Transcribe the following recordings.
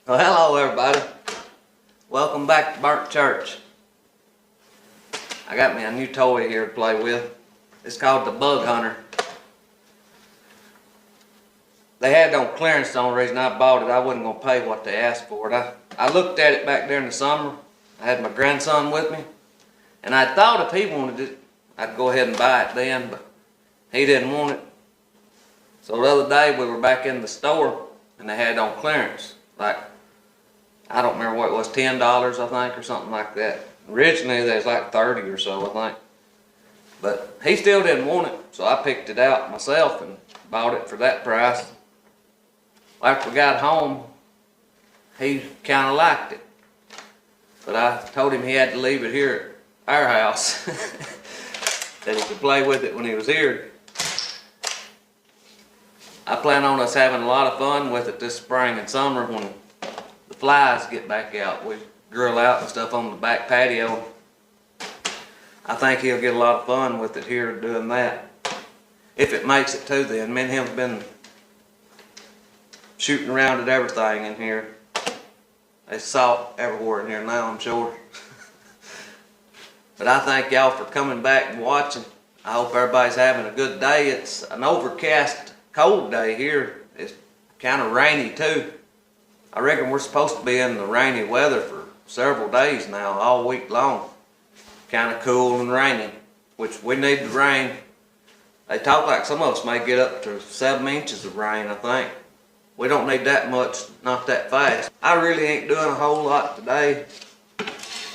Well, hello everybody. Welcome back to Burnt Church. I got me a new toy here to play with. It's called the Bug Hunter. They had it on clearance. The only reason I bought it, I wasn't going to pay what they asked for it. I looked at it back there in the summer. I had my grandson with me. And I thought if he wanted it, I'd go ahead and buy it then, but he didn't want it. So the other day we were back in the store and they had it on clearance. Like, I don't remember what it was, $10 I think or something like that. Originally they was like 30 or so I think. But he still didn't want it, so I picked it out myself and bought it for that price. After we got home, he kind of liked it. But I told him he had to leave it here at our house. That he could play with it when he was here. I plan on us having a lot of fun with it this spring and summer when the flies get back out. We grill out and stuff on the back patio. I think he'll get a lot of fun with it here doing that. If it makes it to then. Me and him have been shooting around at everything in here. There's salt everywhere in here now, I'm sure. But I thank y'all for coming back and watching. I hope everybody's having a good day. It's an overcast, cold day here. It's kind of rainy too. I reckon we're supposed to be in the rainy weather for several days now, all week long. Kind of cool and rainy, which we need the rain. They talk like some of us may get up to 7 inches of rain, I think. We don't need that much, not that fast. I really ain't doing a whole lot today.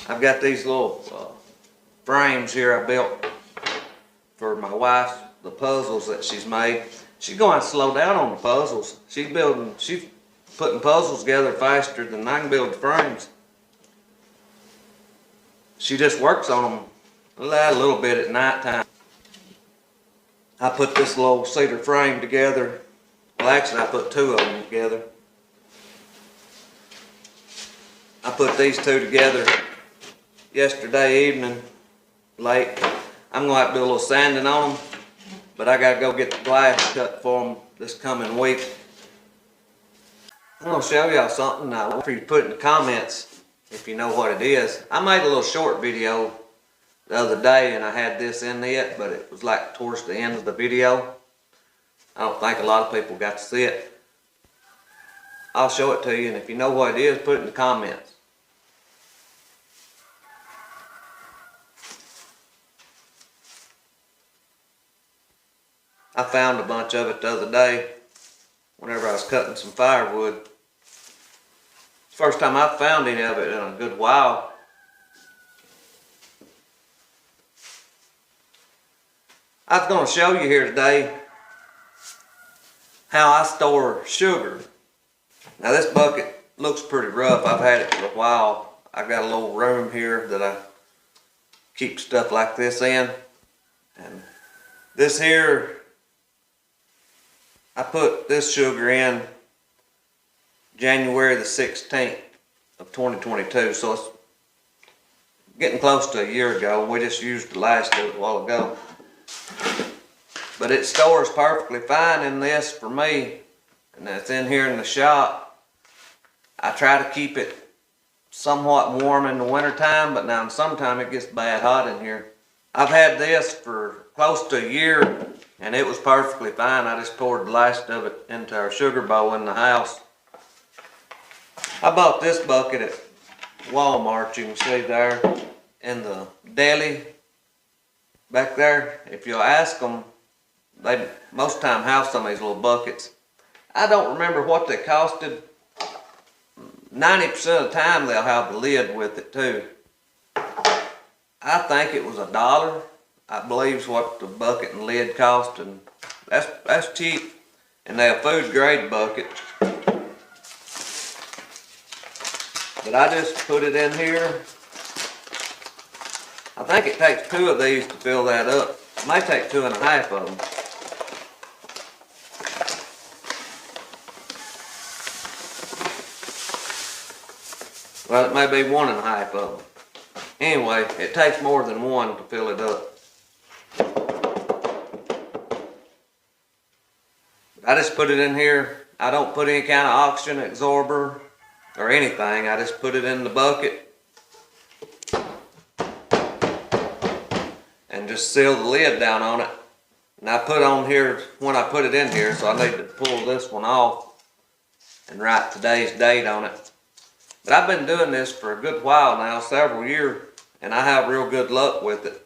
I've got these little frames here I built for my wife, the puzzles that she's made. She's going to slow down on the puzzles. She's putting puzzles together faster than I can build the frames. She just works on them a little bit at night time. I put this little cedar frame together. Well, actually, I put two of them together. I put these two together yesterday evening, late. I'm going to have to do a little sanding on them, but I got to go get the glass cut for them this coming week. I'm going to show y'all something now. I want for you to put in the comments if you know what it is. I made a little short video the other day and I had this in it, but it was like towards the end of the video. I don't think a lot of people got to see it. I'll show it to you, and if you know what it is, put it in the comments. I found a bunch of it the other day whenever I was cutting some firewood. It's the first time I've found any of it in a good while. I was going to show you here today how I store sugar. Now this bucket looks pretty rough. I've had it for a while. I've got a little room here that I keep stuff like this in. And this here, I put this sugar in January the 16th of 2022. So it's getting close to a year ago. We just used the last of it a while ago. But it stores perfectly fine in this for me, and it's in here in the shop. I try to keep it somewhat warm in the winter time, but now in summertime it gets bad hot in here. I've had this for close to a year, and it was perfectly fine. I just poured the last of it into our sugar bowl in the house. I bought this bucket at Walmart, you can see there, in the deli back there. If you'll ask them, they most of the time have some of these little buckets. I don't remember what they costed. 90% of the time they'll have the lid with it too. I think it was $1, I believe is what the bucket and lid cost, and that's cheap. And they're a food grade bucket. But I just put it in here. I think it takes 2 of these to fill that up. It may take 2.5 of them. Well, it may be 1.5 of them. Anyway, it takes more than one to fill it up. I just put it in here. I don't put any kind of oxygen absorber or anything. I just put it in the bucket and just seal the lid down on it. And I put on here, when I put it in here, so I need to pull this one off and write today's date on it. But I've been doing this for a good while now, several years, and I have real good luck with it.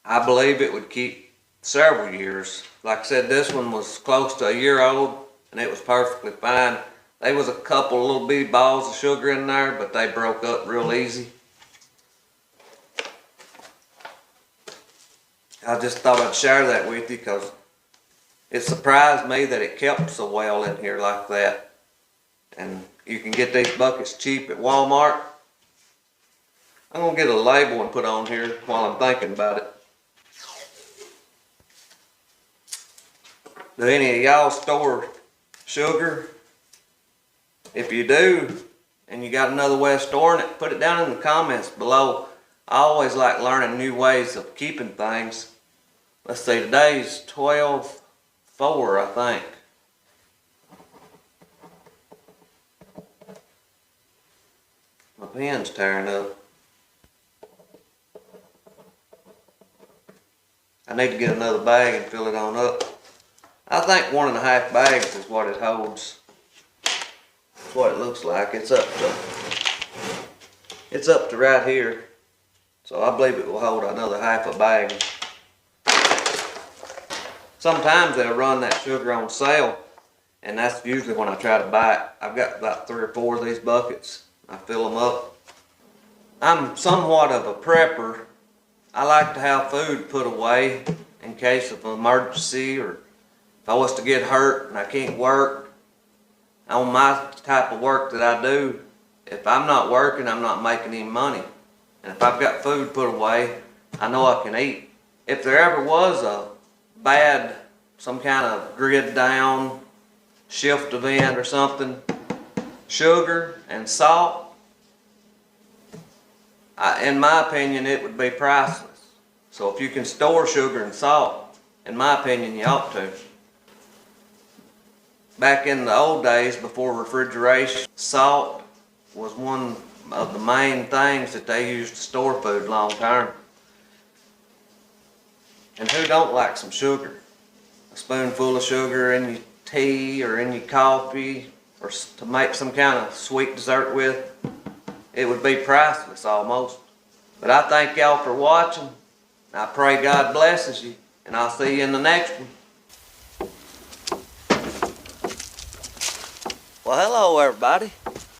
I believe it would keep several years. Like I said, this one was close to a year old, and it was perfectly fine. There was a couple little bitty balls of sugar in there, but they broke up real easy. I just thought I'd share that with you because it surprised me that it kept so well in here like that. And you can get these buckets cheap at Walmart. I'm going to get a label and put on here while I'm thinking about it. Do any of y'all store sugar? If you do, and you got another way of storing it, put it down in the comments below. I always like learning new ways of keeping things. Let's see, today's 12/4, I think. My pen's tearing up. I need to get another bag and fill it on up. I think 1.5 bags is what it holds. That's what it looks like. It's up to right here. So I believe it will hold another 1/2 bag. Sometimes they'll run that sugar on sale, and that's usually when I try to buy it. I've got about 3 or 4 of these buckets. I fill them up. I'm somewhat of a prepper. I like to have food put away in case of an emergency, or if I was to get hurt and I can't work. On my type of work that I do, if I'm not working, I'm not making any money. And if I've got food put away, I know I can eat. If there ever was a bad, some kind of grid down, shift event or something, sugar and salt, in my opinion, it would be priceless. So if you can store sugar and salt, in my opinion, you ought to. Back in the old days, before refrigeration, salt was one of the main things that they used to store food long term. And who don't like some sugar? A spoonful of sugar in your tea or in your coffee, or to make some kind of sweet dessert with. It would be priceless almost. But I thank y'all for watching. I pray God blesses you, and I'll see you in the next one. Well, hello everybody.